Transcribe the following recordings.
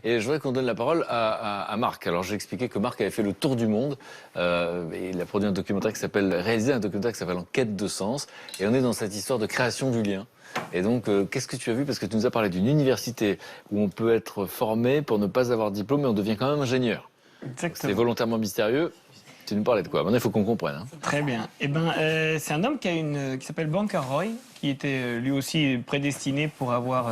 Et je voudrais qu'on donne la parole à Marc. Alors j'ai expliqué que Marc avait fait le tour du monde. Et il a produit réalisé un documentaire qui s'appelle En quête de sens. Et on est dans cette histoire de création du lien. Et donc, qu'est-ce que tu as vu? Parce que tu nous as parlé d'une université où on peut être formé pour ne pas avoir de diplôme, mais on devient quand même ingénieur. Exactement. C'est volontairement mystérieux. Tu nous parlais de quoi? Maintenant, il faut qu'on comprenne. Hein. Très bien. C'est un homme qui s'appelle Banker Roy, qui était lui aussi prédestiné pour avoir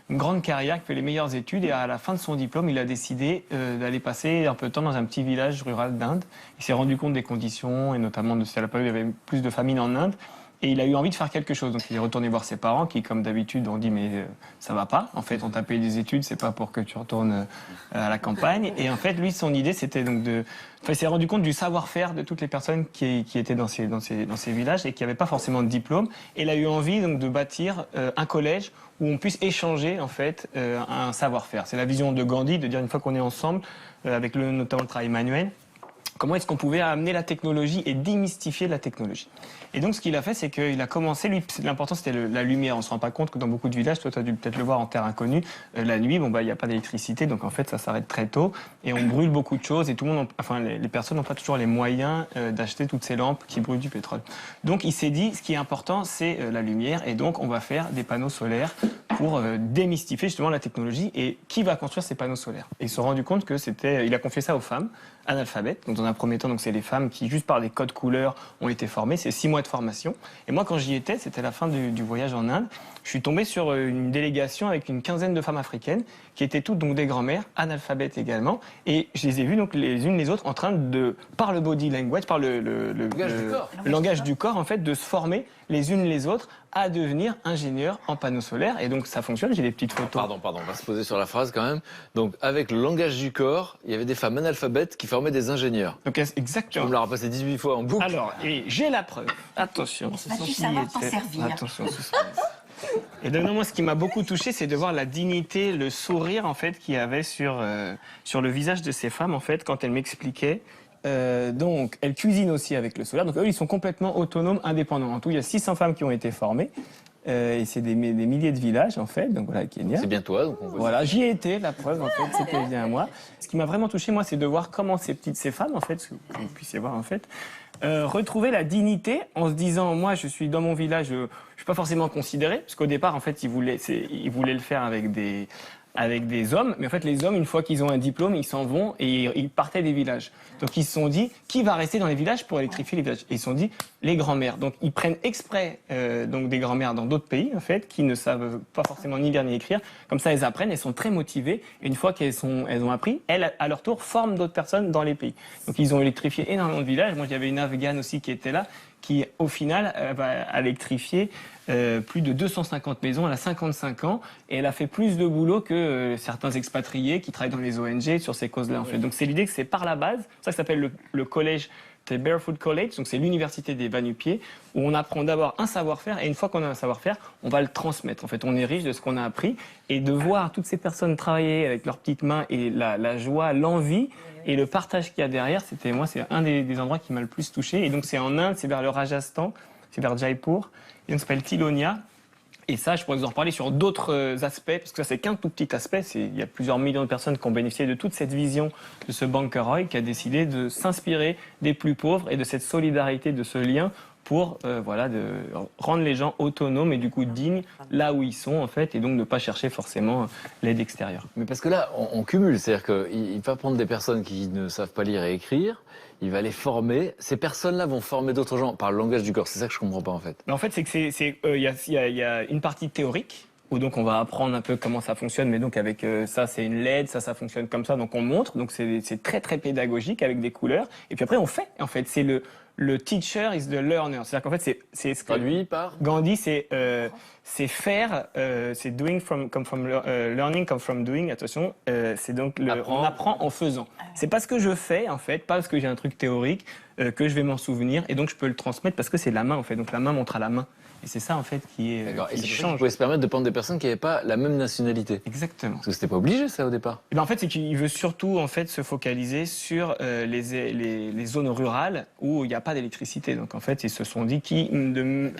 une grande carrière, qui fait les meilleures études. Et à la fin de son diplôme, il a décidé d'aller passer un peu de temps dans un petit village rural d'Inde. Il s'est rendu compte des conditions, et notamment de à la période où il y avait plus de famine en Inde. Et il a eu envie de faire quelque chose. Donc il est retourné voir ses parents qui, comme d'habitude, ont dit mais ça va pas. En fait, on t'a payé des études, c'est pas pour que tu retournes à la campagne. Et en fait, lui, son idée, c'était donc de... Enfin, il s'est rendu compte du savoir-faire de toutes les personnes qui étaient dans ces villages et qui n'avaient pas forcément de diplôme. Et il a eu envie donc de bâtir un collège où on puisse échanger en fait un savoir-faire. C'est la vision de Gandhi de dire une fois qu'on est ensemble, avec notamment le travail manuel, comment est-ce qu'on pouvait amener la technologie et démystifier la technologie. Et donc, ce qu'il a fait, c'est qu'il a commencé, lui, l'important, c'était la lumière. On ne se rend pas compte que dans beaucoup de villages, toi, tu as dû peut-être le voir en terre inconnue, la nuit, il n'y a pas d'électricité, donc en fait, ça s'arrête très tôt, et on brûle beaucoup de choses, et tout le monde, les personnes n'ont pas toujours les moyens d'acheter toutes ces lampes qui brûlent du pétrole. Donc, il s'est dit, ce qui est important, c'est la lumière, et donc, on va faire des panneaux solaires pour démystifier justement la technologie. Et qui va construire ces panneaux solaires? Et il s'est rendu compte que il a confié ça aux femmes analphabètes. Donc dans un premier temps, c'est les femmes qui, juste par des codes couleurs, ont été formées. C'est 6 mois de formation. Et moi, quand j'y étais, c'était la fin du voyage en Inde. Je suis tombé sur une délégation avec une quinzaine de femmes africaines qui étaient toutes donc des grand-mères, analphabètes également. Et je les ai vues donc les unes les autres en train de, par le body language, par le langage du corps, en fait, de se former les unes les autres à devenir ingénieurs en panneaux solaires. Et donc ça fonctionne, j'ai des petites photos. Pardon, on va se poser sur la phrase quand même. Donc avec le langage du corps, il y avait des femmes analphabètes qui formaient des ingénieurs. Donc exactement. On me l'a repassé 18 fois en boucle. Alors, et j'ai la preuve. Attention. Vas-tu savoir t'en servir? Attention, suspense. Et donc, moi, ce qui m'a beaucoup touché, c'est de voir la dignité, le sourire, en fait, qu'il y avait sur le visage de ces femmes, en fait, quand elles m'expliquaient. Donc, elles cuisinent aussi avec le solaire. Donc, eux, ils sont complètement autonomes, indépendants. En tout, il y a 600 femmes qui ont été formées. Et c'est des milliers de villages, en fait. Donc, voilà, Kenya. C'est bien toi. Donc voilà, j'y ai été, la preuve, en fait, c'était bien moi. Ce qui m'a vraiment touché, moi, c'est de voir comment ces femmes, en fait, que vous puissiez voir, en fait, retrouver la dignité en se disant, moi, je suis dans mon village, je suis pas forcément considéré, parce qu'au départ, en fait, ils voulaient le faire avec des hommes, mais en fait, les hommes, une fois qu'ils ont un diplôme, ils s'en vont et ils partaient des villages. Donc, ils se sont dit, qui va rester dans les villages pour électrifier les villages? Et ils se sont dit, les grands-mères. Donc, ils prennent exprès donc des grands-mères dans d'autres pays, en fait, qui ne savent pas forcément ni lire ni écrire. Comme ça, elles apprennent, elles sont très motivées. Et une fois elles ont appris, elles, à leur tour, forment d'autres personnes dans les pays. Donc, ils ont électrifié énormément de villages. Moi, il y avait une Afghane aussi qui était là, qui, au final, a électrifié plus de 250 maisons. Elle a 55 ans et elle a fait plus de boulot que certains expatriés qui travaillent dans les ONG sur ces causes-là, en fait. Donc, c'est l'idée que c'est par la base. C'est ça que s'appelle le collège. C'est Barefoot College, donc c'est l'université des va-nu-pieds, où on apprend d'abord un savoir-faire, et une fois qu'on a un savoir-faire, on va le transmettre. En fait, on est riche de ce qu'on a appris, et de voir toutes ces personnes travailler avec leurs petites mains, et la joie, l'envie, et le partage qu'il y a derrière, c'est un des endroits qui m'a le plus touché. Et donc c'est en Inde, c'est vers le Rajasthan, c'est vers Jaipur, et donc ça s'appelle Tilonia. Et ça, je pourrais vous en reparler sur d'autres aspects, parce que ça, c'est qu'un tout petit aspect. Il y a plusieurs millions de personnes qui ont bénéficié de toute cette vision de ce Banker Roy qui a décidé de s'inspirer des plus pauvres et de cette solidarité, de ce lien pour de rendre les gens autonomes et du coup dignes là où ils sont, en fait, et donc ne pas chercher forcément l'aide extérieure. Mais parce que là, on cumule. C'est-à-dire qu'il va prendre des personnes qui ne savent pas lire et écrire, il va les former. Ces personnes-là vont former d'autres gens par le langage du corps. C'est ça que je comprends pas, en fait. Mais en fait, c'est que il y a une partie théorique où donc on va apprendre un peu comment ça fonctionne, mais donc avec ça c'est une LED, ça fonctionne comme ça, donc on montre, donc c'est très très pédagogique avec des couleurs, et puis après on fait, en fait, c'est le teacher is the learner, c'est-à-dire qu'en fait c'est ce que traduit par Gandhi, c'est faire, c'est doing learning come from doing, attention, c'est donc on apprend en faisant. C'est pas ce que je fais, en fait, pas parce que j'ai un truc théorique que je vais m'en souvenir, et donc je peux le transmettre parce que c'est la main, en fait, donc la main montre à la main. Et c'est ça, en fait, qui D'accord. Et qui c'est pour ça qu'ils change. pouvaient se permettre de prendre des personnes qui n'avaient pas la même nationalité. Exactement. Parce que c'était pas obligé, ça, au départ. En fait, c'est qu'il veut surtout en fait, se focaliser sur les zones rurales où il n'y a pas d'électricité. Donc, en fait, ils se sont dit que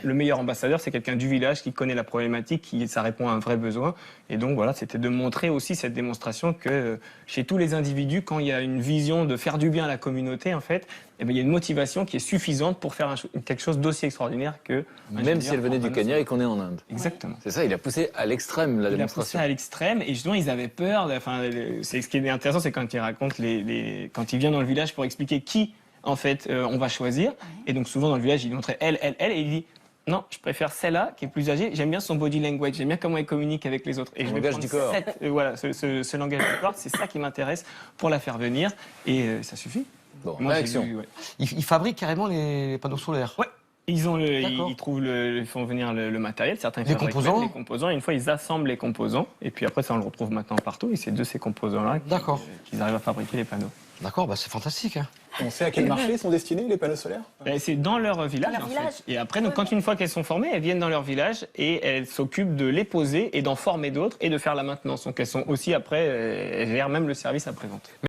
le meilleur ambassadeur, c'est quelqu'un du village qui connaît la problématique, ça répond à un vrai besoin. Et donc, voilà, c'était de montrer aussi cette démonstration que chez tous les individus, quand il y a une vision de faire du bien à la communauté, en fait, eh bien, il y a une motivation qui est suffisante pour faire quelque chose d'aussi extraordinaire que... Même si elle venait du Kenya et qu'on est en Inde. Exactement. C'est ça, il a poussé à l'extrême la Il a poussé démonstration. à l'extrême et justement ils avaient peur. C'est ce qui est intéressant, c'est quand il raconte quand il vient dans le village pour expliquer qui en fait on va choisir. Et donc souvent dans le village il montrait elle et il dit non, je préfère celle-là qui est plus âgée. J'aime bien son body language, j'aime bien comment elle communique avec les autres. Et je vais langage prendre du corps. voilà, ce langage du corps, c'est ça qui m'intéresse pour la faire venir et ça suffit. Bon, Moi, j'ai réaction. vu, ouais. Ils fabriquent carrément les panneaux solaires. Ouais. D'accord. Ils font venir le matériel, certains Les fabriquent composants. même les composants, et une fois ils assemblent les composants, et puis après ça on le retrouve maintenant partout, et c'est de ces composants-là D'accord. qu'ils arrivent à fabriquer les panneaux. D'accord, bah c'est fantastique. Hein. On sait à quel marché sont destinés les panneaux solaires? Et c'est dans leur village, leur en village. fait. Et après, donc, quand une fois qu'elles sont formées, elles viennent dans leur village et elles s'occupent de les poser et d'en former d'autres et de faire la maintenance. Donc elles sont aussi après, elles gèrent même le service après-vente.